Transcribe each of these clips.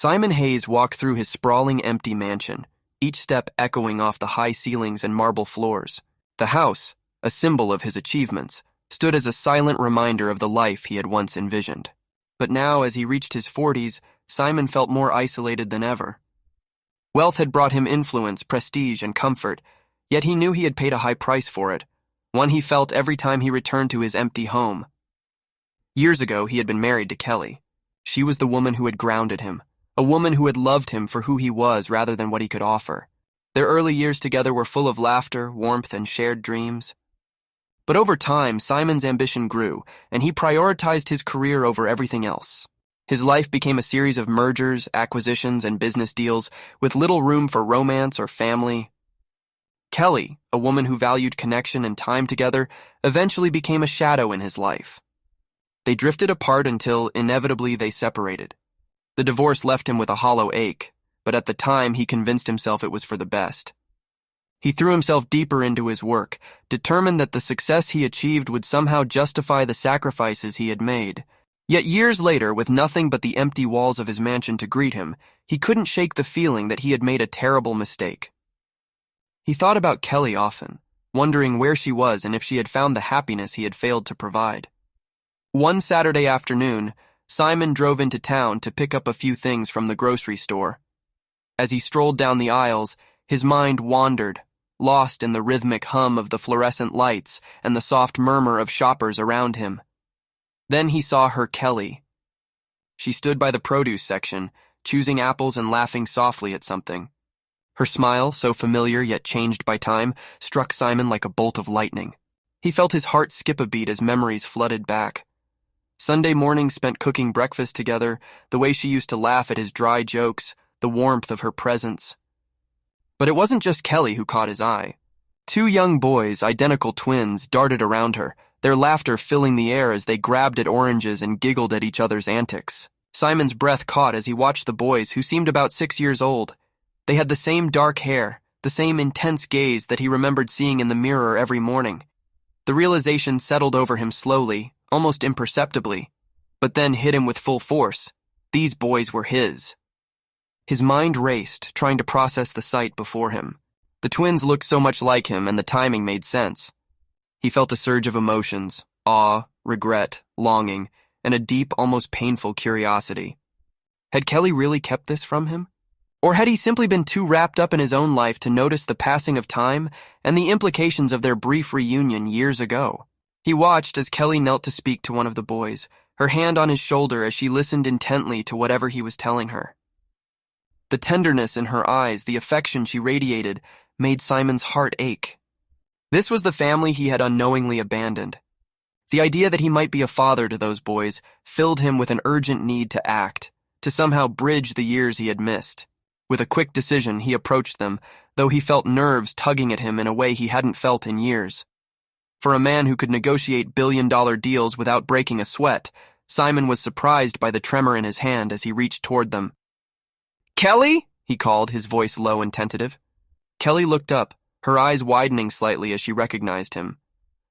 Simon Hayes walked through his sprawling empty mansion, each step echoing off the high ceilings and marble floors. The house, a symbol of his achievements, stood as a silent reminder of the life he had once envisioned. But now, as he reached his 40s, Simon felt more isolated than ever. Wealth had brought him influence, prestige, and comfort, yet he knew he had paid a high price for it, one he felt every time he returned to his empty home. Years ago, he had been married to Kelly. She was the woman who had grounded him, a woman who had loved him for who he was rather than what he could offer. Their early years together were full of laughter, warmth, and shared dreams. But over time, Simon's ambition grew, and he prioritized his career over everything else. His life became a series of mergers, acquisitions, and business deals, with little room for romance or family. Kelly, a woman who valued connection and time together, eventually became a shadow in his life. They drifted apart until, inevitably, they separated. The divorce left him with a hollow ache, but at the time he convinced himself it was for the best. He threw himself deeper into his work, determined that the success he achieved would somehow justify the sacrifices he had made. Yet years later, with nothing but the empty walls of his mansion to greet him, he couldn't shake the feeling that he had made a terrible mistake. He thought about Kelly often, wondering where she was and if she had found the happiness he had failed to provide. One Saturday afternoon, Simon drove into town to pick up a few things from the grocery store. As he strolled down the aisles, his mind wandered, lost in the rhythmic hum of the fluorescent lights and the soft murmur of shoppers around him. Then he saw her Kelly. She stood by the produce section, choosing apples and laughing softly at something. Her smile, so familiar yet changed by time, struck Simon like a bolt of lightning. He felt his heart skip a beat as memories flooded back. Sunday mornings spent cooking breakfast together, the way she used to laugh at his dry jokes, the warmth of her presence. But it wasn't just Kelly who caught his eye. Two young boys, identical twins, darted around her, their laughter filling the air as they grabbed at oranges and giggled at each other's antics. Simon's breath caught as he watched the boys, who seemed about 6 years old. They had the same dark hair, the same intense gaze that he remembered seeing in the mirror every morning. The realization settled over him slowly, almost imperceptibly, but then hit him with full force. These boys were his. His mind raced, trying to process the sight before him. The twins looked so much like him, and the timing made sense. He felt a surge of emotions, awe, regret, longing, and a deep, almost painful curiosity. Had Kelly really kept this from him? Or had he simply been too wrapped up in his own life to notice the passing of time and the implications of their brief reunion years ago? He watched as Kelly knelt to speak to one of the boys, her hand on his shoulder as she listened intently to whatever he was telling her. The tenderness in her eyes, the affection she radiated, made Simon's heart ache. This was the family he had unknowingly abandoned. The idea that he might be a father to those boys filled him with an urgent need to act, to somehow bridge the years he had missed. With a quick decision, he approached them, though he felt nerves tugging at him in a way he hadn't felt in years. For a man who could negotiate billion-dollar deals without breaking a sweat, Simon was surprised by the tremor in his hand as he reached toward them. "Kelly?" he called, his voice low and tentative. Kelly looked up, her eyes widening slightly as she recognized him.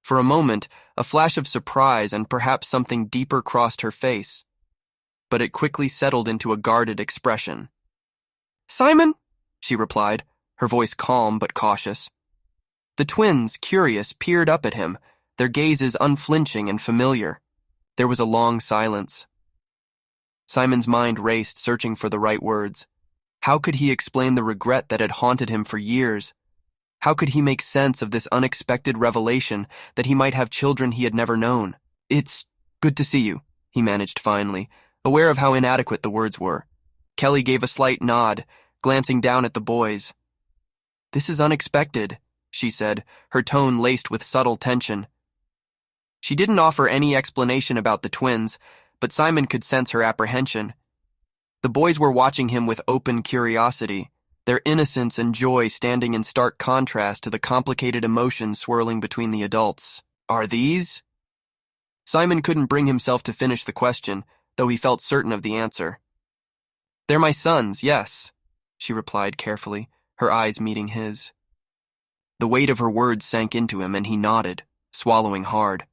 For a moment, a flash of surprise and perhaps something deeper crossed her face. But it quickly settled into a guarded expression. "Simon?" she replied, her voice calm but cautious. The twins, curious, peered up at him, their gazes unflinching and familiar. There was a long silence. Simon's mind raced, searching for the right words. How could he explain the regret that had haunted him for years? How could he make sense of this unexpected revelation that he might have children he had never known? "It's good to see you," he managed finally, aware of how inadequate the words were. Kelly gave a slight nod, glancing down at the boys. "This is unexpected," she said, her tone laced with subtle tension. She didn't offer any explanation about the twins, but Simon could sense her apprehension. The boys were watching him with open curiosity, their innocence and joy standing in stark contrast to the complicated emotions swirling between the adults. "Are these?" Simon couldn't bring himself to finish the question, though he felt certain of the answer. "They're my sons, yes," she replied carefully, her eyes meeting his. The weight of her words sank into him, and he nodded, swallowing hard.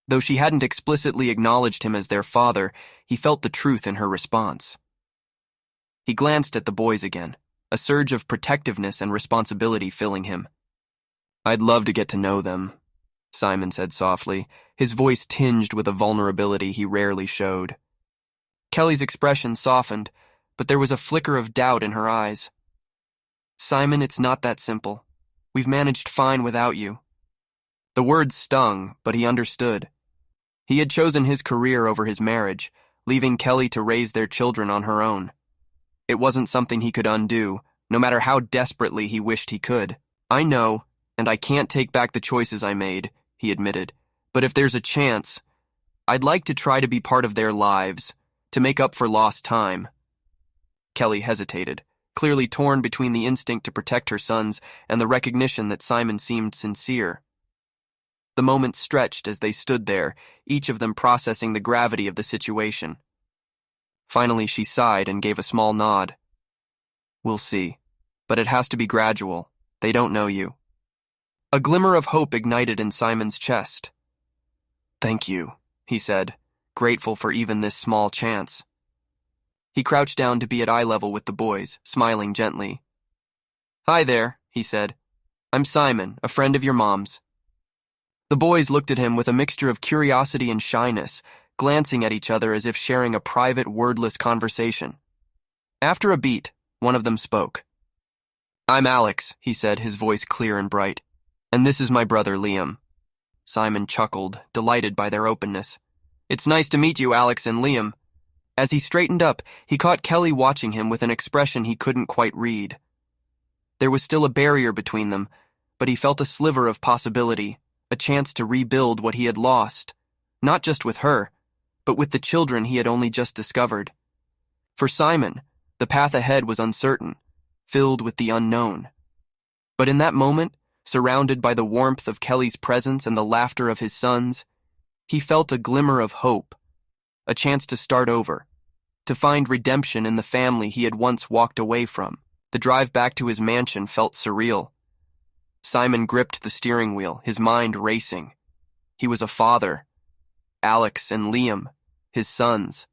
Though she hadn't explicitly acknowledged him as their father, he felt the truth in her response. He glanced at the boys again, a surge of protectiveness and responsibility filling him. "I'd love to get to know them," Simon said softly, his voice tinged with a vulnerability he rarely showed. Kelly's expression softened, but there was a flicker of doubt in her eyes. "Simon, it's not that simple. We've managed fine without you." The words stung, but he understood. He had chosen his career over his marriage, leaving Kelly to raise their children on her own. It wasn't something he could undo, no matter how desperately he wished he could. "I know, and I can't take back the choices I made," he admitted. "But if there's a chance, I'd like to try to be part of their lives, to make up for lost time." Kelly hesitated, clearly torn between the instinct to protect her sons and the recognition that Simon seemed sincere. The moment stretched as they stood there, each of them processing the gravity of the situation. Finally, she sighed and gave a small nod. "We'll see. But it has to be gradual. They don't know you." A glimmer of hope ignited in Simon's chest. "Thank you," he said, grateful for even this small chance. He crouched down to be at eye level with the boys, smiling gently. "Hi there," he said. "I'm Simon, a friend of your mom's." The boys looked at him with a mixture of curiosity and shyness, glancing at each other as if sharing a private, wordless conversation. After a beat, one of them spoke. "I'm Alex," he said, his voice clear and bright. "And this is my brother, Liam." Simon chuckled, delighted by their openness. "It's nice to meet you, Alex and Liam." As he straightened up, he caught Kelly watching him with an expression he couldn't quite read. There was still a barrier between them, but he felt a sliver of possibility, a chance to rebuild what he had lost, not just with her, but with the children he had only just discovered. For Simon, the path ahead was uncertain, filled with the unknown. But in that moment, surrounded by the warmth of Kelly's presence and the laughter of his sons, he felt a glimmer of hope, a chance to start over, to find redemption in the family he had once walked away from. The drive back to his mansion felt surreal. Simon gripped the steering wheel, his mind racing. He was a father. Alex and Liam, his sons.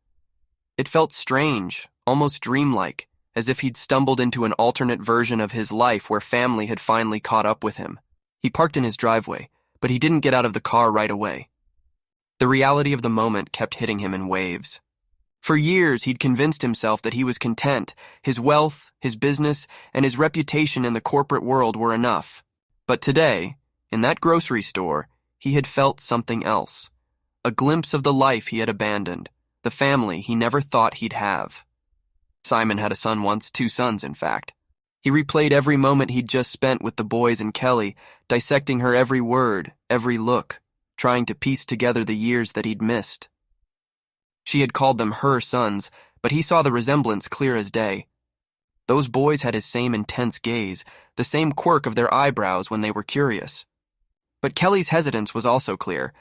It felt strange, almost dreamlike, as if he'd stumbled into an alternate version of his life where family had finally caught up with him. He parked in his driveway, but he didn't get out of the car right away. The reality of the moment kept hitting him in waves. For years, he'd convinced himself that he was content. His wealth, his business, and his reputation in the corporate world were enough. But today, in that grocery store, he had felt something else. A glimpse of the life he had abandoned, the family he never thought he'd have. Simon had a son once, 2 sons, in fact. He replayed every moment he'd just spent with the boys and Kelly, dissecting her every word, every look, trying to piece together the years that he'd missed. She had called them her sons, but he saw the resemblance clear as day. Those boys had his same intense gaze, the same quirk of their eyebrows when they were curious. But Kelly's hesitance was also clear.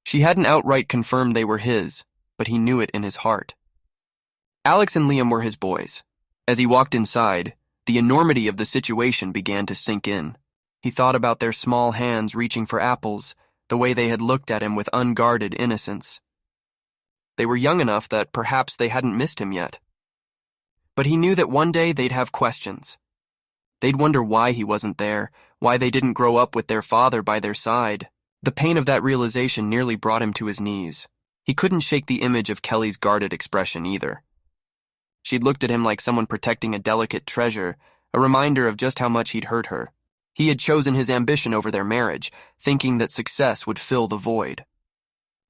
She hadn't outright confirmed they were his, but he knew it in his heart. Alex and Liam were his boys. As he walked inside, the enormity of the situation began to sink in. He thought about their small hands reaching for apples, the way they had looked at him with unguarded innocence. They were young enough that perhaps they hadn't missed him yet. But he knew that one day they'd have questions. They'd wonder why he wasn't there, why they didn't grow up with their father by their side. The pain of that realization nearly brought him to his knees. He couldn't shake the image of Kelly's guarded expression either. She'd looked at him like someone protecting a delicate treasure, a reminder of just how much he'd hurt her. He had chosen his ambition over their marriage, thinking that success would fill the void.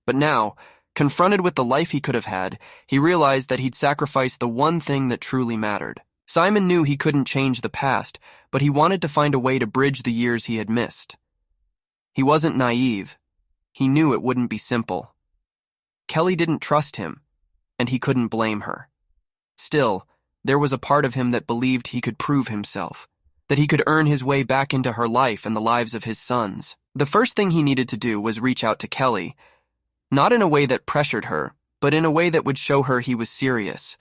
But now, confronted with the life he could have had, he realized that he'd sacrificed the one thing that truly mattered. Simon knew he couldn't change the past, but he wanted to find a way to bridge the years he had missed. He wasn't naive. He knew it wouldn't be simple. Kelly didn't trust him, and he couldn't blame her. Still, there was a part of him that believed he could prove himself, that he could earn his way back into her life and the lives of his sons. The first thing he needed to do was reach out to Kelly, not in a way that pressured her, but in a way that would show her he was serious.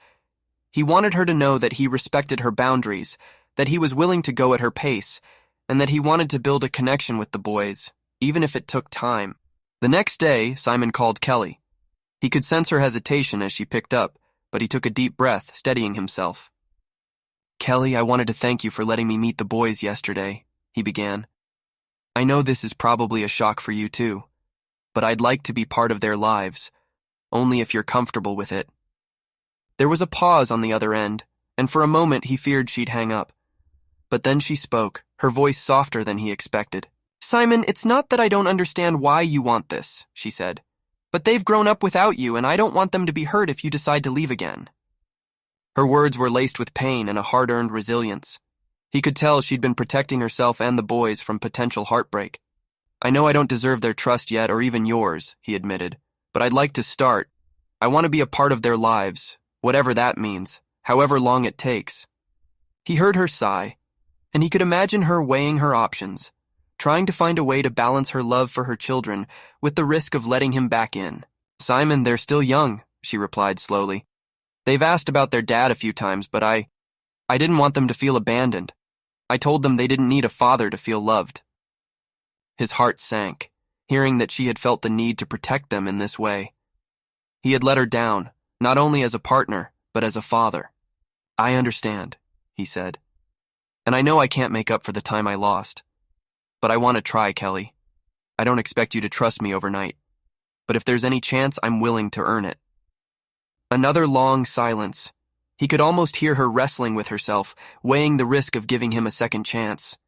He wanted her to know that he respected her boundaries, that he was willing to go at her pace, and that he wanted to build a connection with the boys, even if it took time. The next day, Simon called Kelly. He could sense her hesitation as she picked up, but he took a deep breath, steadying himself. Kelly, I wanted to thank you for letting me meet the boys yesterday, he began. I know this is probably a shock for you too, but I'd like to be part of their lives, only if you're comfortable with it. There was a pause on the other end, and for a moment he feared she'd hang up. But then she spoke, her voice softer than he expected. Simon, it's not that I don't understand why you want this, she said, but they've grown up without you, and I don't want them to be hurt if you decide to leave again. Her words were laced with pain and a hard-earned resilience. He could tell she'd been protecting herself and the boys from potential heartbreak. I know I don't deserve their trust yet, or even yours, he admitted, but I'd like to start. I want to be a part of their lives, whatever that means, however long it takes. He heard her sigh, and he could imagine her weighing her options, trying to find a way to balance her love for her children with the risk of letting him back in. Simon, they're still young, she replied slowly. They've asked about their dad a few times, but I didn't want them to feel abandoned. I told them they didn't need a father to feel loved. His heart sank, hearing that she had felt the need to protect them in this way. He had let her down, not only as a partner, but as a father. I understand, he said. And I know I can't make up for the time I lost. But I want to try, Kelly. I don't expect you to trust me overnight. But if there's any chance, I'm willing to earn it. Another long silence. He could almost hear her wrestling with herself, weighing the risk of giving him a second chance.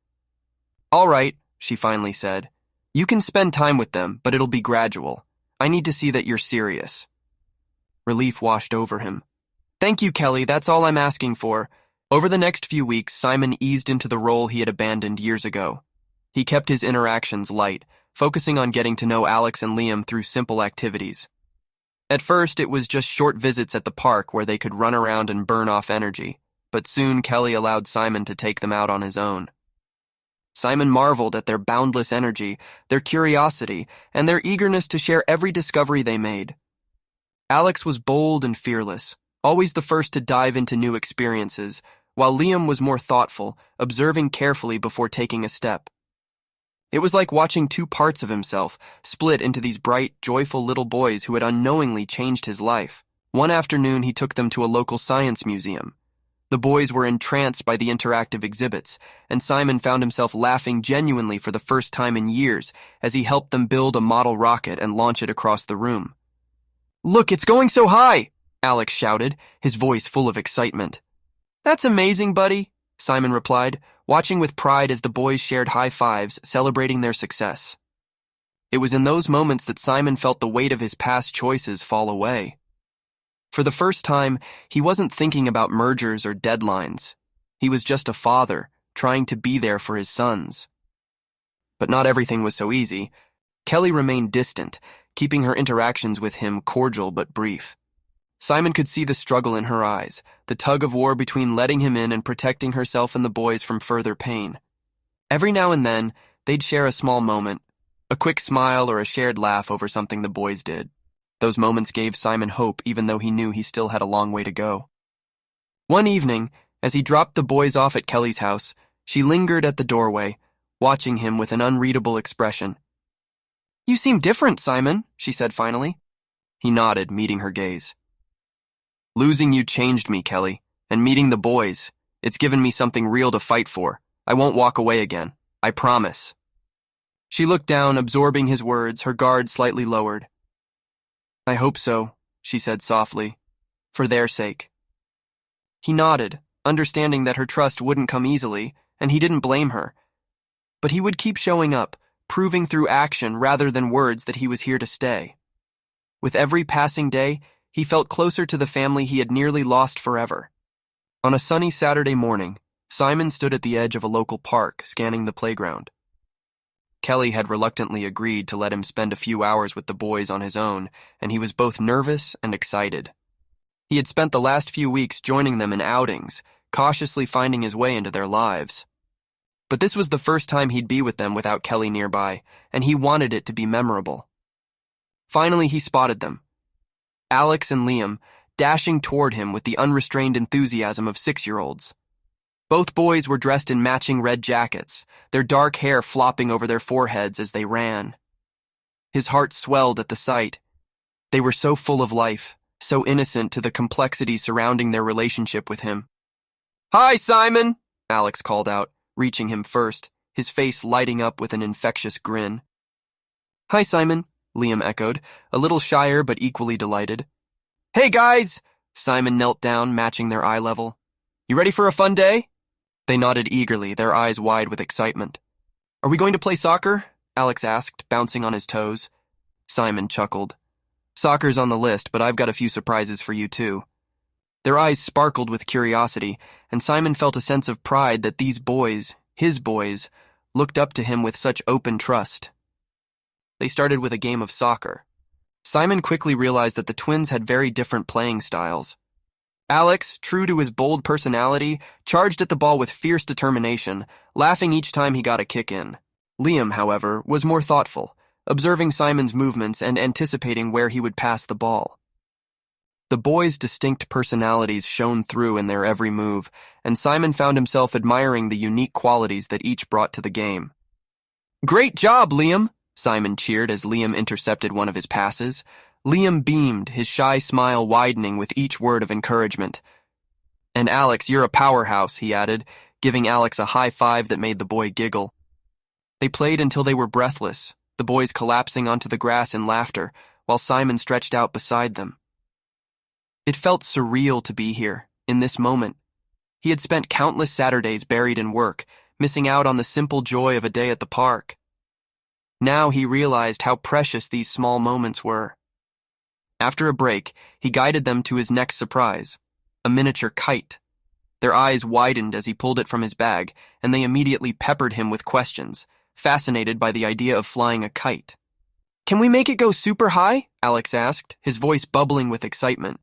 All right, she finally said. You can spend time with them, but it'll be gradual. I need to see that you're serious. Relief washed over him. Thank you, Kelly, that's all I'm asking for. Over the next few weeks, Simon eased into the role he had abandoned years ago. He kept his interactions light, focusing on getting to know Alex and Liam through simple activities. At first, it was just short visits at the park where they could run around and burn off energy, but soon Kelly allowed Simon to take them out on his own. Simon marveled at their boundless energy, their curiosity, and their eagerness to share every discovery they made. Alex was bold and fearless, always the first to dive into new experiences, while Liam was more thoughtful, observing carefully before taking a step. It was like watching two parts of himself split into these bright, joyful little boys who had unknowingly changed his life. One afternoon, he took them to a local science museum. The boys were entranced by the interactive exhibits, and Simon found himself laughing genuinely for the first time in years as he helped them build a model rocket and launch it across the room. Look, it's going so high, Alex shouted, his voice full of excitement. That's amazing, buddy, Simon replied, watching with pride as the boys shared high fives, celebrating their success. It was in those moments that Simon felt the weight of his past choices fall away. For the first time, he wasn't thinking about mergers or deadlines. He was just a father, trying to be there for his sons. But not everything was so easy. Kelly remained distant, keeping her interactions with him cordial but brief. Simon could see the struggle in her eyes, the tug-of-war between letting him in and protecting herself and the boys from further pain. Every now and then, they'd share a small moment, a quick smile or a shared laugh over something the boys did. Those moments gave Simon hope, even though he knew he still had a long way to go. One evening, as he dropped the boys off at Kelly's house, she lingered at the doorway, watching him with an unreadable expression. You seem different, Simon, she said finally. He nodded, meeting her gaze. Losing you changed me, Kelly, and meeting the boys, it's given me something real to fight for. I won't walk away again. I promise. She looked down, absorbing his words, her guard slightly lowered. I hope so, she said softly, for their sake. He nodded, understanding that her trust wouldn't come easily, and he didn't blame her. But he would keep showing up, proving through action rather than words that he was here to stay. With every passing day, he felt closer to the family he had nearly lost forever. On a sunny Saturday morning, Simon stood at the edge of a local park, scanning the playground. Kelly had reluctantly agreed to let him spend a few hours with the boys on his own, and he was both nervous and excited. He had spent the last few weeks joining them in outings, cautiously finding his way into their lives. But this was the first time he'd be with them without Kelly nearby, and he wanted it to be memorable. Finally, he spotted them. Alex and Liam, dashing toward him with the unrestrained enthusiasm of 6-year-olds. Both boys were dressed in matching red jackets, their dark hair flopping over their foreheads as they ran. His heart swelled at the sight. They were so full of life, so innocent to the complexities surrounding their relationship with him. Hi, Simon, Alex called out, reaching him first, his face lighting up with an infectious grin. Hi, Simon, Liam echoed, a little shyer but equally delighted. Hey, guys! Simon knelt down, matching their eye level. You ready for a fun day? They nodded eagerly, their eyes wide with excitement. Are we going to play soccer? Alex asked, bouncing on his toes. Simon chuckled. Soccer's on the list, but I've got a few surprises for you, too. Their eyes sparkled with curiosity, and Simon felt a sense of pride that these boys, his boys, looked up to him with such open trust. They started with a game of soccer. Simon quickly realized that the twins had very different playing styles. Alex, true to his bold personality, charged at the ball with fierce determination, laughing each time he got a kick in. Liam, however, was more thoughtful, observing Simon's movements and anticipating where he would pass the ball. The boys' distinct personalities shone through in their every move, and Simon found himself admiring the unique qualities that each brought to the game. Great job, Liam! Simon cheered as Liam intercepted one of his passes. Liam beamed, his shy smile widening with each word of encouragement. And Alex, you're a powerhouse, he added, giving Alex a high five that made the boy giggle. They played until they were breathless, the boys collapsing onto the grass in laughter, while Simon stretched out beside them. It felt surreal to be here, in this moment. He had spent countless Saturdays buried in work, missing out on the simple joy of a day at the park. Now he realized how precious these small moments were. After a break, he guided them to his next surprise, a miniature kite. Their eyes widened as he pulled it from his bag, and they immediately peppered him with questions, fascinated by the idea of flying a kite. Can we make it go super high? Alex asked, his voice bubbling with excitement.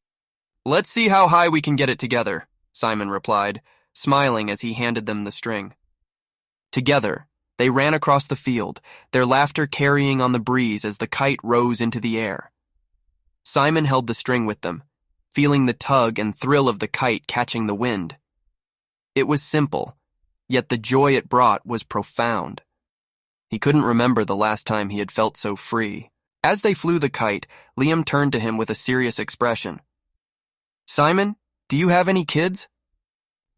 Let's see how high we can get it together, Simon replied, smiling as he handed them the string. Together, they ran across the field, their laughter carrying on the breeze as the kite rose into the air. Simon held the string with them, feeling the tug and thrill of the kite catching the wind. It was simple, yet the joy it brought was profound. He couldn't remember the last time he had felt so free. As they flew the kite, Liam turned to him with a serious expression. Simon, do you have any kids?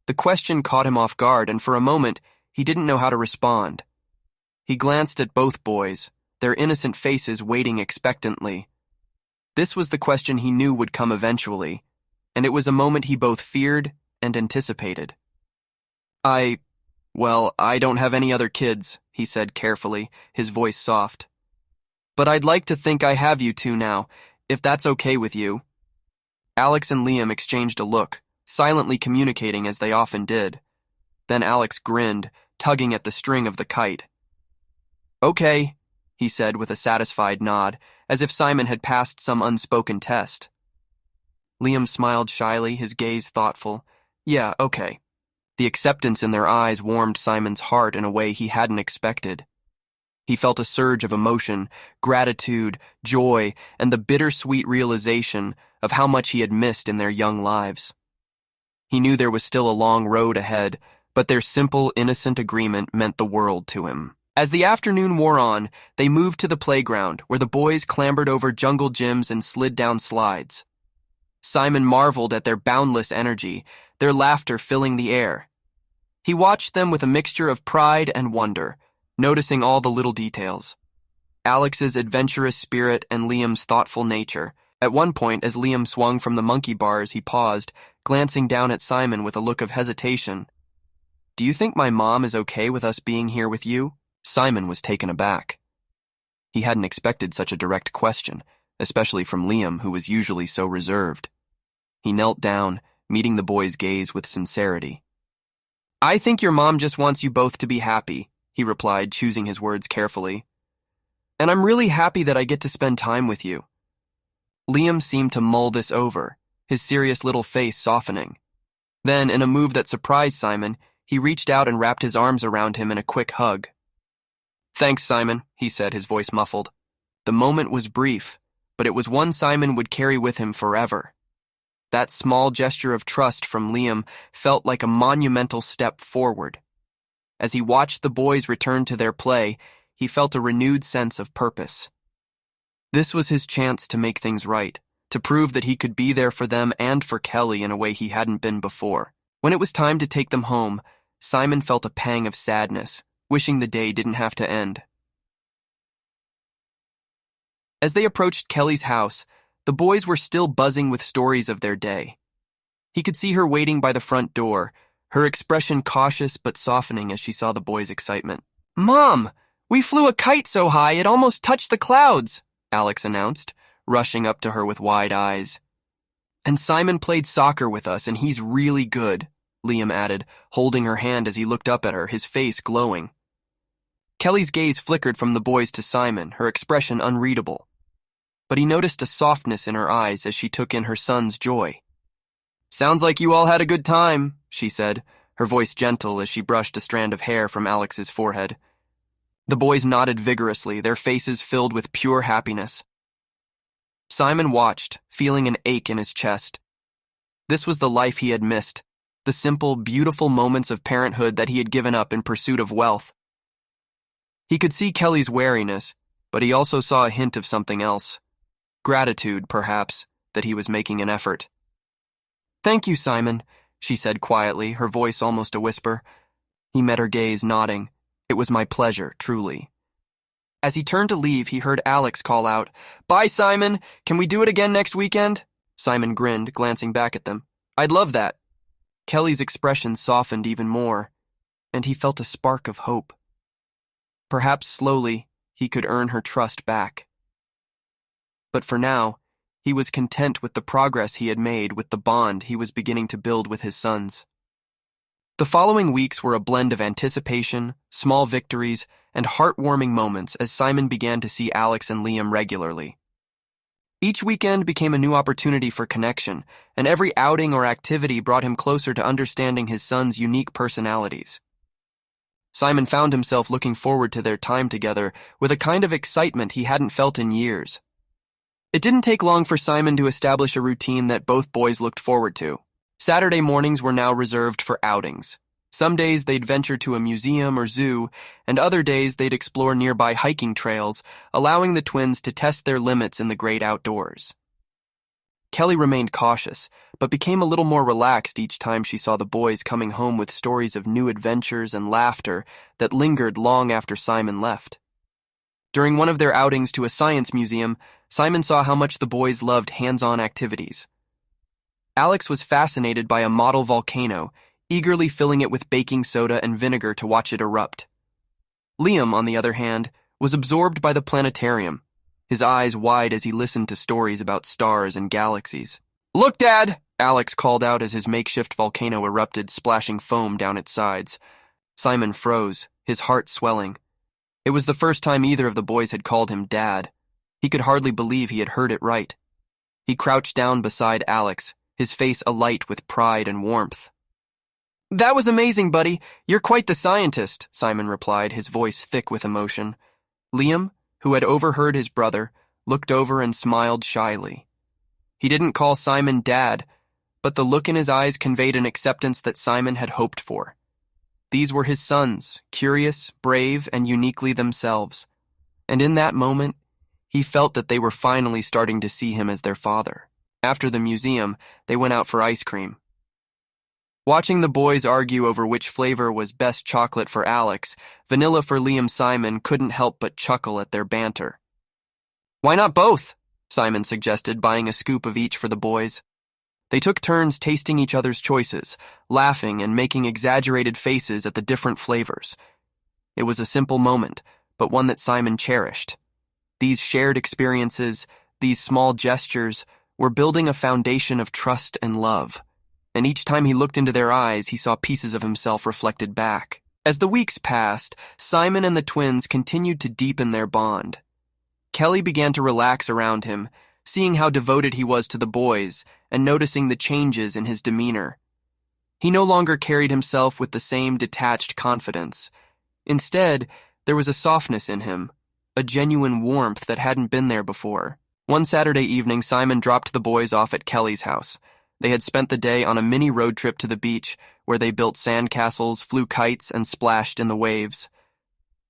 The question caught him off guard, and for a moment, he didn't know how to respond. He glanced at both boys, their innocent faces waiting expectantly. This was the question he knew would come eventually, and it was a moment he both feared and anticipated. I don't have any other kids, he said carefully, his voice soft. But I'd like to think I have you two now, if that's okay with you. Alex and Liam exchanged a look, silently communicating as they often did. Then Alex grinned, tugging at the string of the kite. Okay, he said with a satisfied nod, as if Simon had passed some unspoken test. Liam smiled shyly, his gaze thoughtful. Yeah, okay. The acceptance in their eyes warmed Simon's heart in a way he hadn't expected. He felt a surge of emotion, gratitude, joy, and the bittersweet realization of how much he had missed in their young lives. He knew there was still a long road ahead, but their simple, innocent agreement meant the world to him. As the afternoon wore on, they moved to the playground, where the boys clambered over jungle gyms and slid down slides. Simon marveled at their boundless energy, their laughter filling the air. He watched them with a mixture of pride and wonder, noticing all the little details. Alex's adventurous spirit and Liam's thoughtful nature. At one point, as Liam swung from the monkey bars, he paused, glancing down at Simon with a look of hesitation. Do you think my mom is okay with us being here with you? Simon was taken aback. He hadn't expected such a direct question, especially from Liam, who was usually so reserved. He knelt down, meeting the boy's gaze with sincerity. I think your mom just wants you both to be happy, he replied, choosing his words carefully. And I'm really happy that I get to spend time with you. Liam seemed to mull this over, his serious little face softening. Then, in a move that surprised Simon, he reached out and wrapped his arms around him in a quick hug. Thanks, Simon, he said, his voice muffled. The moment was brief, but it was one Simon would carry with him forever. That small gesture of trust from Liam felt like a monumental step forward. As he watched the boys return to their play, he felt a renewed sense of purpose. This was his chance to make things right, to prove that he could be there for them and for Kelly in a way he hadn't been before. When it was time to take them home, Simon felt a pang of sadness, wishing the day didn't have to end. As they approached Kelly's house, the boys were still buzzing with stories of their day. He could see her waiting by the front door, her expression cautious but softening as she saw the boys' excitement. "Mom, we flew a kite so high it almost touched the clouds," Alex announced, rushing up to her with wide eyes. "And Simon played soccer with us, and he's really good," Liam added, holding her hand as he looked up at her, his face glowing. Kelly's gaze flickered from the boys to Simon, her expression unreadable. But he noticed a softness in her eyes as she took in her son's joy. "Sounds like you all had a good time," she said, her voice gentle as she brushed a strand of hair from Alex's forehead. The boys nodded vigorously, their faces filled with pure happiness. Simon watched, feeling an ache in his chest. This was the life he had missed, the simple, beautiful moments of parenthood that he had given up in pursuit of wealth. He could see Kelly's wariness, but he also saw a hint of something else. Gratitude, perhaps, that he was making an effort. "Thank you, Simon," she said quietly, her voice almost a whisper. He met her gaze, nodding. "It was my pleasure, truly." As he turned to leave, he heard Alex call out, "Bye, Simon! Can we do it again next weekend?" Simon grinned, glancing back at them. "I'd love that." Kelly's expression softened even more, and he felt a spark of hope. Perhaps slowly, he could earn her trust back. But for now, he was content with the progress he had made, with the bond he was beginning to build with his sons. The following weeks were a blend of anticipation, small victories, and heartwarming moments as Simon began to see Alex and Liam regularly. Each weekend became a new opportunity for connection, and every outing or activity brought him closer to understanding his sons' unique personalities. Simon found himself looking forward to their time together with a kind of excitement he hadn't felt in years. It didn't take long for Simon to establish a routine that both boys looked forward to. Saturday mornings were now reserved for outings. Some days they'd venture to a museum or zoo, and other days they'd explore nearby hiking trails, allowing the twins to test their limits in the great outdoors. Kelly remained cautious, but became a little more relaxed each time she saw the boys coming home with stories of new adventures and laughter that lingered long after Simon left. During one of their outings to a science museum, Simon saw how much the boys loved hands-on activities. Alex was fascinated by a model volcano, eagerly filling it with baking soda and vinegar to watch it erupt. Liam, on the other hand, was absorbed by the planetarium, his eyes wide as he listened to stories about stars and galaxies. "Look, Dad!" Alex called out as his makeshift volcano erupted, splashing foam down its sides. Simon froze, his heart swelling. It was the first time either of the boys had called him Dad. He could hardly believe he had heard it right. He crouched down beside Alex, his face alight with pride and warmth. "That was amazing, buddy. You're quite the scientist," Simon replied, his voice thick with emotion. Liam, who had overheard his brother, looked over and smiled shyly. He didn't call Simon Dad, but the look in his eyes conveyed an acceptance that Simon had hoped for. These were his sons, curious, brave, and uniquely themselves. And in that moment, he felt that they were finally starting to see him as their father. After the museum, they went out for ice cream. Watching the boys argue over which flavor was best chocolate for Alex, vanilla for Liam, Simon couldn't help but chuckle at their banter. "Why not both?" Simon suggested, buying a scoop of each for the boys. They took turns tasting each other's choices, laughing and making exaggerated faces at the different flavors. It was a simple moment, but one that Simon cherished. These shared experiences, these small gestures, were building a foundation of trust and love. And each time he looked into their eyes, he saw pieces of himself reflected back. As the weeks passed, Simon and the twins continued to deepen their bond. Kelly began to relax around him, seeing how devoted he was to the boys and noticing the changes in his demeanor. He no longer carried himself with the same detached confidence. Instead, there was a softness in him, a genuine warmth that hadn't been there before. One Saturday evening, Simon dropped the boys off at Kelly's house. They had spent the day on a mini road trip to the beach, where they built sandcastles, flew kites, and splashed in the waves.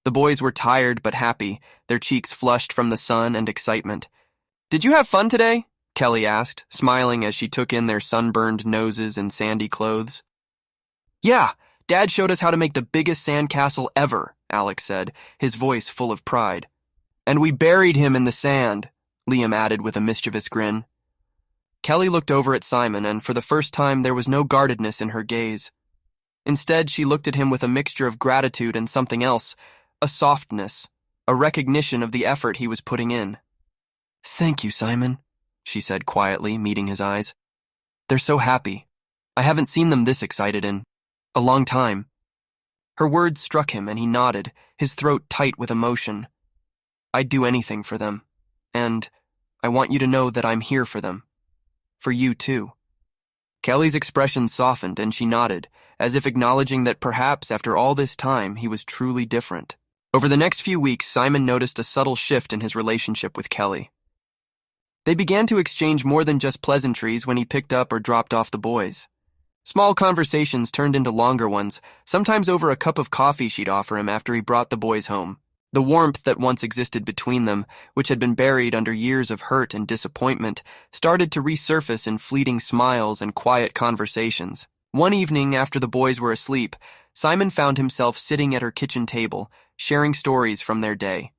The boys were tired but happy, their cheeks flushed from the sun and excitement. "Did you have fun today?" Kelly asked, smiling as she took in their sunburned noses and sandy clothes. Yeah, Dad showed us how to make the biggest sandcastle ever, Alex said, his voice full of pride. And we buried him in the sand, Liam added with a mischievous grin. Kelly looked over at Simon, and for the first time there was no guardedness in her gaze. Instead, she looked at him with a mixture of gratitude and something else, a softness, a recognition of the effort he was putting in. Thank you, Simon, she said quietly, meeting his eyes. They're so happy. I haven't seen them this excited in a long time. Her words struck him, and he nodded, his throat tight with emotion. I'd do anything for them, and I want you to know that I'm here for them. For you, too. Kelly's expression softened, and she nodded, as if acknowledging that perhaps after all this time he was truly different. Over the next few weeks, Simon noticed a subtle shift in his relationship with Kelly. They began to exchange more than just pleasantries when he picked up or dropped off the boys. Small conversations turned into longer ones, sometimes over a cup of coffee she'd offer him after he brought the boys home. The warmth that once existed between them, which had been buried under years of hurt and disappointment, started to resurface in fleeting smiles and quiet conversations. One evening, after the boys were asleep, Simon found himself sitting at her kitchen table, sharing stories from their day.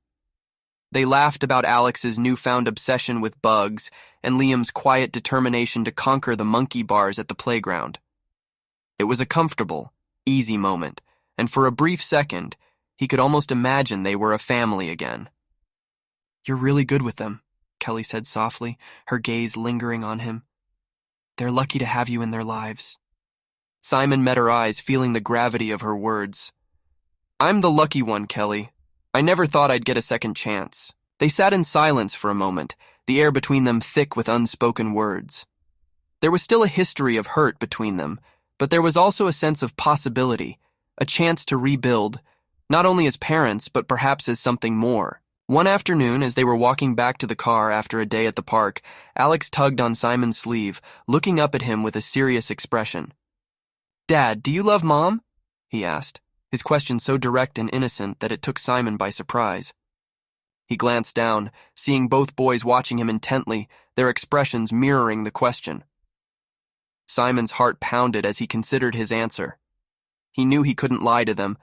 They laughed about Alex's newfound obsession with bugs and Liam's quiet determination to conquer the monkey bars at the playground. It was a comfortable, easy moment, and for a brief second, he could almost imagine they were a family again. You're really good with them, Kelly said softly, her gaze lingering on him. They're lucky to have you in their lives. Simon met her eyes, feeling the gravity of her words. I'm the lucky one, Kelly. I never thought I'd get a second chance. They sat in silence for a moment, the air between them thick with unspoken words. There was still a history of hurt between them, but there was also a sense of possibility, a chance to rebuild, not only as parents, but perhaps as something more. One afternoon, as they were walking back to the car after a day at the park, Alex tugged on Simon's sleeve, looking up at him with a serious expression. Dad, do you love Mom? He asked, his question so direct and innocent that it took Simon by surprise. He glanced down, seeing both boys watching him intently, their expressions mirroring the question. Simon's heart pounded as he considered his answer. He knew he couldn't lie to them,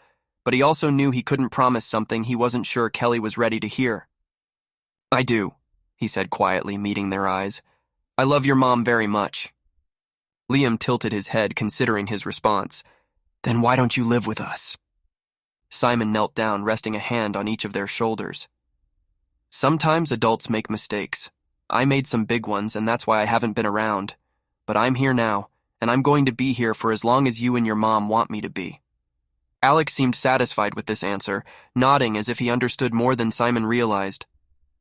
but he also knew he couldn't promise something he wasn't sure Kelly was ready to hear. I do, he said quietly, meeting their eyes. I love your mom very much. Liam tilted his head, considering his response. Then why don't you live with us? Simon knelt down, resting a hand on each of their shoulders. Sometimes adults make mistakes. I made some big ones, and that's why I haven't been around. But I'm here now, and I'm going to be here for as long as you and your mom want me to be. Alex seemed satisfied with this answer, nodding as if he understood more than Simon realized.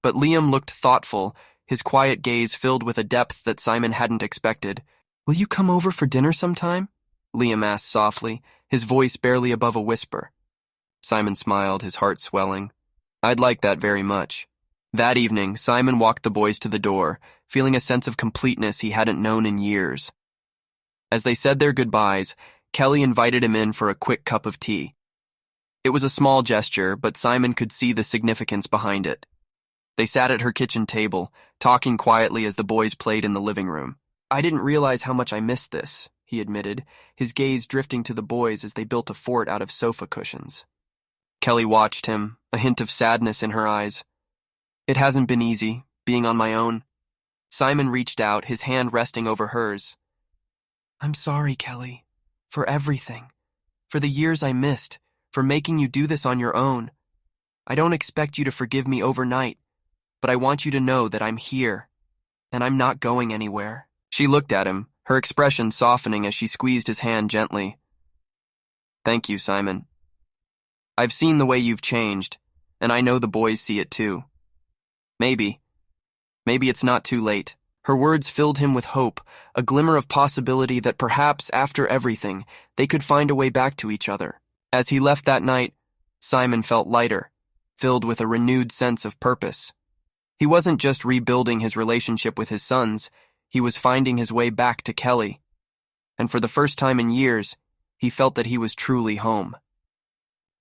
But Liam looked thoughtful, his quiet gaze filled with a depth that Simon hadn't expected. Will you come over for dinner sometime? Liam asked softly, his voice barely above a whisper. Simon smiled, his heart swelling. I'd like that very much. That evening, Simon walked the boys to the door, feeling a sense of completeness he hadn't known in years. As they said their goodbyes, Kelly invited him in for a quick cup of tea. It was a small gesture, but Simon could see the significance behind it. They sat at her kitchen table, talking quietly as the boys played in the living room. I didn't realize how much I missed this, he admitted, his gaze drifting to the boys as they built a fort out of sofa cushions. Kelly watched him, a hint of sadness in her eyes. It hasn't been easy, being on my own. Simon reached out, his hand resting over hers. I'm sorry, Kelly. For everything. For the years I missed. For making you do this on your own. I don't expect you to forgive me overnight, but I want you to know that I'm here, and I'm not going anywhere. She looked at him, her expression softening as she squeezed his hand gently. Thank you, Simon. I've seen the way you've changed, and I know the boys see it too. Maybe it's not too late. Her words filled him with hope, a glimmer of possibility that perhaps, after everything, they could find a way back to each other. As he left that night, Simon felt lighter, filled with a renewed sense of purpose. He wasn't just rebuilding his relationship with his sons, he was finding his way back to Kelly. And for the first time in years, he felt that he was truly home.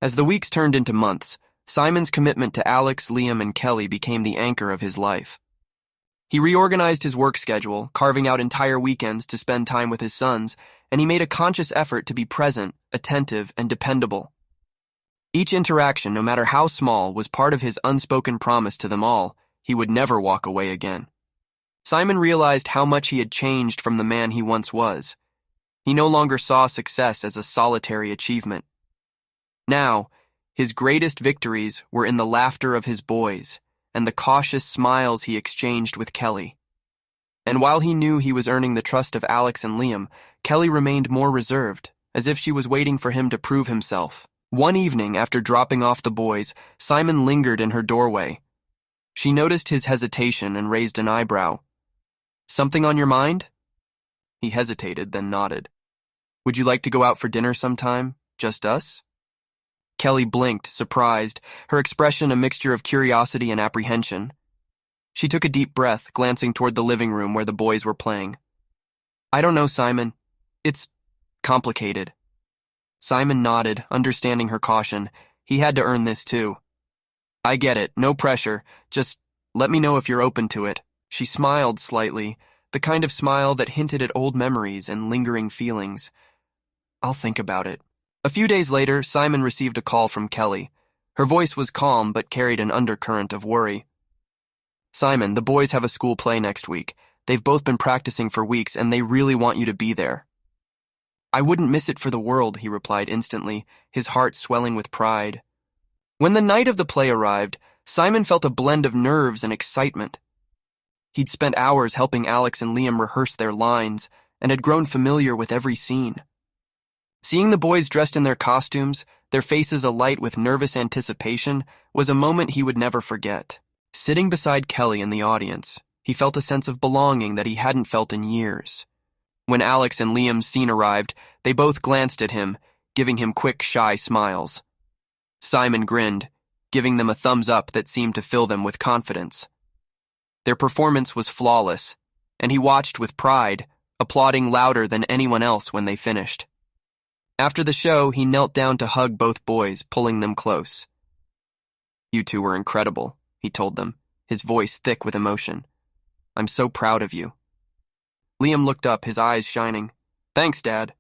As the weeks turned into months, Simon's commitment to Alex, Liam, and Kelly became the anchor of his life. He reorganized his work schedule, carving out entire weekends to spend time with his sons, and he made a conscious effort to be present, attentive, and dependable. Each interaction, no matter how small, was part of his unspoken promise to them all. He would never walk away again. Simon realized how much he had changed from the man he once was. He no longer saw success as a solitary achievement. Now, his greatest victories were in the laughter of his boys and the cautious smiles he exchanged with Kelly. And while he knew he was earning the trust of Alex and Liam, Kelly remained more reserved, as if she was waiting for him to prove himself. One evening, after dropping off the boys, Simon lingered in her doorway. She noticed his hesitation and raised an eyebrow. "Something on your mind?" He hesitated, then nodded. "Would you like to go out for dinner sometime? Just us?" Kelly blinked, surprised, her expression a mixture of curiosity and apprehension. She took a deep breath, glancing toward the living room where the boys were playing. "I don't know, Simon. It's complicated." Simon nodded, understanding her caution. He had to earn this too. "I get it, no pressure. Just let me know if you're open to it." She smiled slightly, the kind of smile that hinted at old memories and lingering feelings. "I'll think about it." A few days later, Simon received a call from Kelly. Her voice was calm but carried an undercurrent of worry. "Simon, the boys have a school play next week. They've both been practicing for weeks and they really want you to be there." "I wouldn't miss it for the world," he replied instantly, his heart swelling with pride. When the night of the play arrived, Simon felt a blend of nerves and excitement. He'd spent hours helping Alex and Liam rehearse their lines and had grown familiar with every scene. Seeing the boys dressed in their costumes, their faces alight with nervous anticipation, was a moment he would never forget. Sitting beside Kelly in the audience, he felt a sense of belonging that he hadn't felt in years. When Alex and Liam's scene arrived, they both glanced at him, giving him quick, shy smiles. Simon grinned, giving them a thumbs up that seemed to fill them with confidence. Their performance was flawless, and he watched with pride, applauding louder than anyone else when they finished. After the show, he knelt down to hug both boys, pulling them close. "You two were incredible," he told them, his voice thick with emotion. "I'm so proud of you." Liam looked up, his eyes shining. "Thanks, Dad."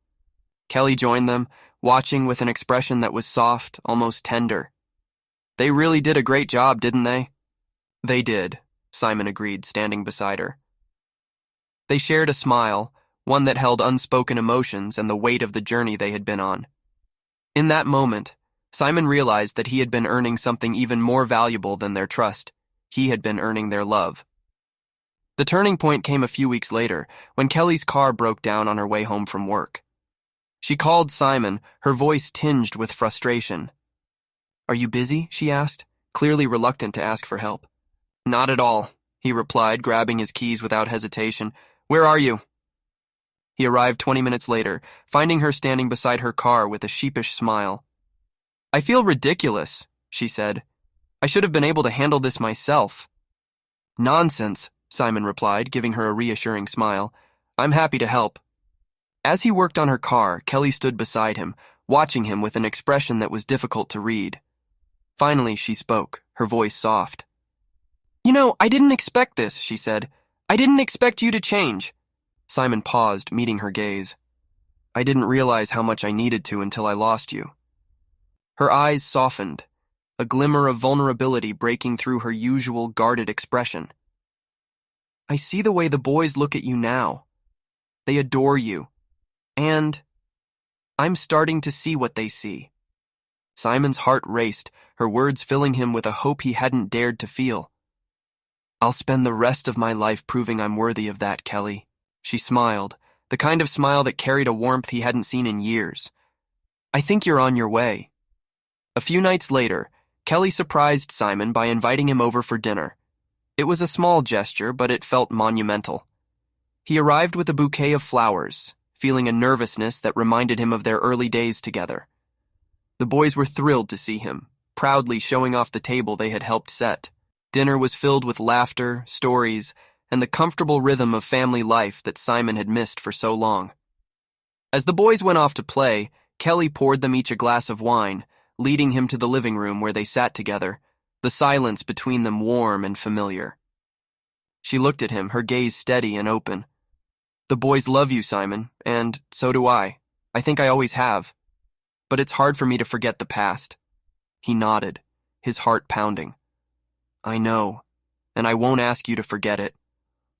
Kelly joined them, watching with an expression that was soft, almost tender. "They really did a great job, didn't they?" "They did," Simon agreed, standing beside her. They shared a smile, one that held unspoken emotions and the weight of the journey they had been on. In that moment, Simon realized that he had been earning something even more valuable than their trust. He had been earning their love. The turning point came a few weeks later, when Kelly's car broke down on her way home from work. She called Simon, her voice tinged with frustration. "Are you busy?" she asked, clearly reluctant to ask for help. "Not at all," he replied, grabbing his keys without hesitation. "Where are you?" He arrived 20 minutes later, finding her standing beside her car with a sheepish smile. "I feel ridiculous," she said. "I should have been able to handle this myself." "Nonsense," Simon replied, giving her a reassuring smile. "I'm happy to help." As he worked on her car, Kelly stood beside him, watching him with an expression that was difficult to read. Finally, she spoke, her voice soft. "You know, I didn't expect this," she said. "I didn't expect you to change." Simon paused, meeting her gaze. "I didn't realize how much I needed to until I lost you." Her eyes softened, a glimmer of vulnerability breaking through her usual guarded expression. "I see the way the boys look at you now. They adore you. And I'm starting to see what they see." Simon's heart raced, her words filling him with a hope he hadn't dared to feel. "I'll spend the rest of my life proving I'm worthy of that, Kelly." She smiled, the kind of smile that carried a warmth he hadn't seen in years. "I think you're on your way." A few nights later, Kelly surprised Simon by inviting him over for dinner. It was a small gesture, but it felt monumental. He arrived with a bouquet of flowers, feeling a nervousness that reminded him of their early days together. The boys were thrilled to see him, proudly showing off the table they had helped set. Dinner was filled with laughter, stories, and the comfortable rhythm of family life that Simon had missed for so long. As the boys went off to play, Kelly poured them each a glass of wine, leading him to the living room where they sat together, the silence between them warm and familiar. She looked at him, her gaze steady and open. The boys love you, Simon, and so do I. I think I always have. But it's hard for me to forget the past. He nodded, his heart pounding. I know, and I won't ask you to forget it.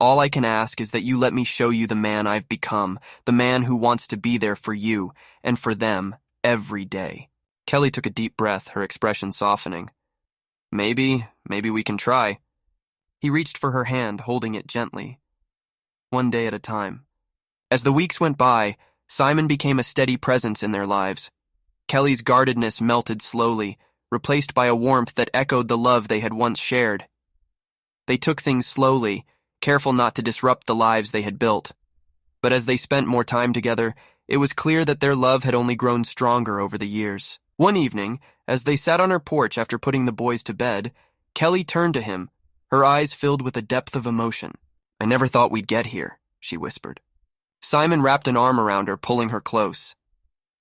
All I can ask is that you let me show you the man I've become, the man who wants to be there for you and for them every day. Kelly took a deep breath, her expression softening. Maybe we can try. He reached for her hand, holding it gently. One day at a time. As the weeks went by, Simon became a steady presence in their lives. Kelly's guardedness melted slowly, replaced by a warmth that echoed the love they had once shared. They took things slowly, careful not to disrupt the lives they had built. But as they spent more time together, it was clear that their love had only grown stronger over the years. One evening, as they sat on her porch after putting the boys to bed, Kelly turned to him, her eyes filled with a depth of emotion. I never thought we'd get here, she whispered. Simon wrapped an arm around her, pulling her close.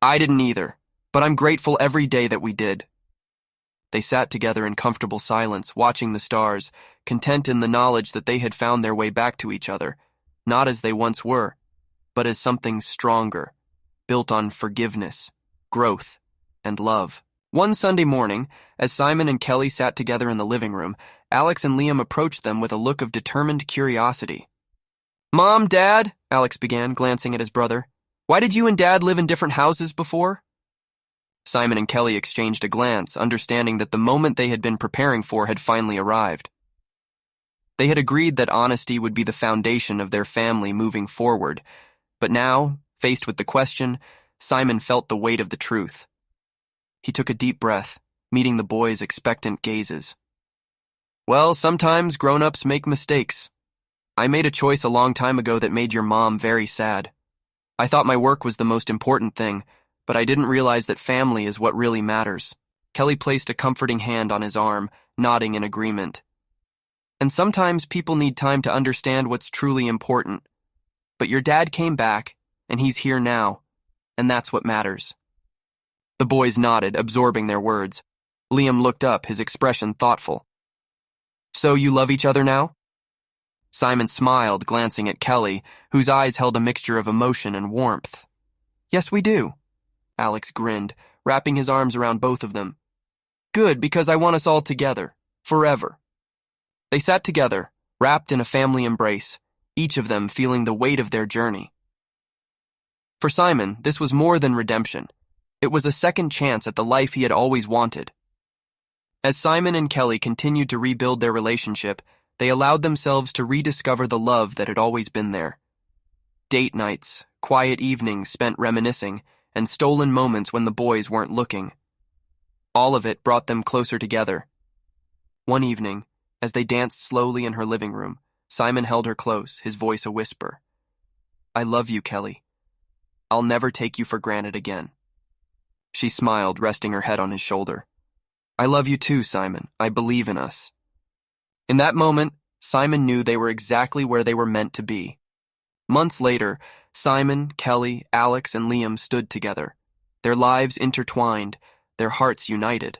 I didn't either, but I'm grateful every day that we did. They sat together in comfortable silence, watching the stars, content in the knowledge that they had found their way back to each other, not as they once were, but as something stronger, built on forgiveness, growth, and love. One Sunday morning, as Simon and Kelly sat together in the living room, Alex and Liam approached them with a look of determined curiosity. Mom, Dad, Alex began, glancing at his brother. Why did you and Dad live in different houses before? Simon and Kelly exchanged a glance, understanding that the moment they had been preparing for had finally arrived. They had agreed that honesty would be the foundation of their family moving forward, but now, faced with the question, Simon felt the weight of the truth. He took a deep breath, meeting the boys' expectant gazes. Well, sometimes grown-ups make mistakes. I made a choice a long time ago that made your mom very sad. I thought my work was the most important thing, but I didn't realize that family is what really matters. Kelly placed a comforting hand on his arm, nodding in agreement. And sometimes people need time to understand what's truly important. But your dad came back, and he's here now, and that's what matters. The boys nodded, absorbing their words. Liam looked up, his expression thoughtful. So you love each other now? Simon smiled, glancing at Kelly, whose eyes held a mixture of emotion and warmth. Yes, we do. Alex grinned, wrapping his arms around both of them. Good, because I want us all together, forever. They sat together, wrapped in a family embrace, each of them feeling the weight of their journey. For Simon, this was more than redemption. It was a second chance at the life he had always wanted. As Simon and Kelly continued to rebuild their relationship, they allowed themselves to rediscover the love that had always been there. Date nights, quiet evenings spent reminiscing, and stolen moments when the boys weren't looking. All of it brought them closer together. One evening, as they danced slowly in her living room, Simon held her close, his voice a whisper. I love you, Kelly. I'll never take you for granted again. She smiled, resting her head on his shoulder. I love you too, Simon. I believe in us. In that moment, Simon knew they were exactly where they were meant to be. Months later, Simon, Kelly, Alex, and Liam stood together, their lives intertwined, their hearts united.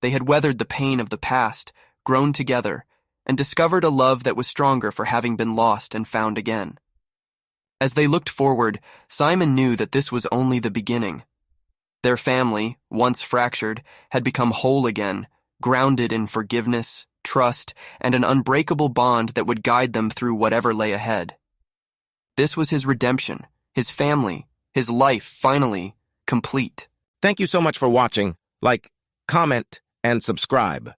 They had weathered the pain of the past, grown together, and discovered a love that was stronger for having been lost and found again. As they looked forward, Simon knew that this was only the beginning. Their family, once fractured, had become whole again, grounded in forgiveness, trust, and an unbreakable bond that would guide them through whatever lay ahead. This was his redemption, his family, his life finally complete. Thank you so much for watching. Like, comment, and subscribe.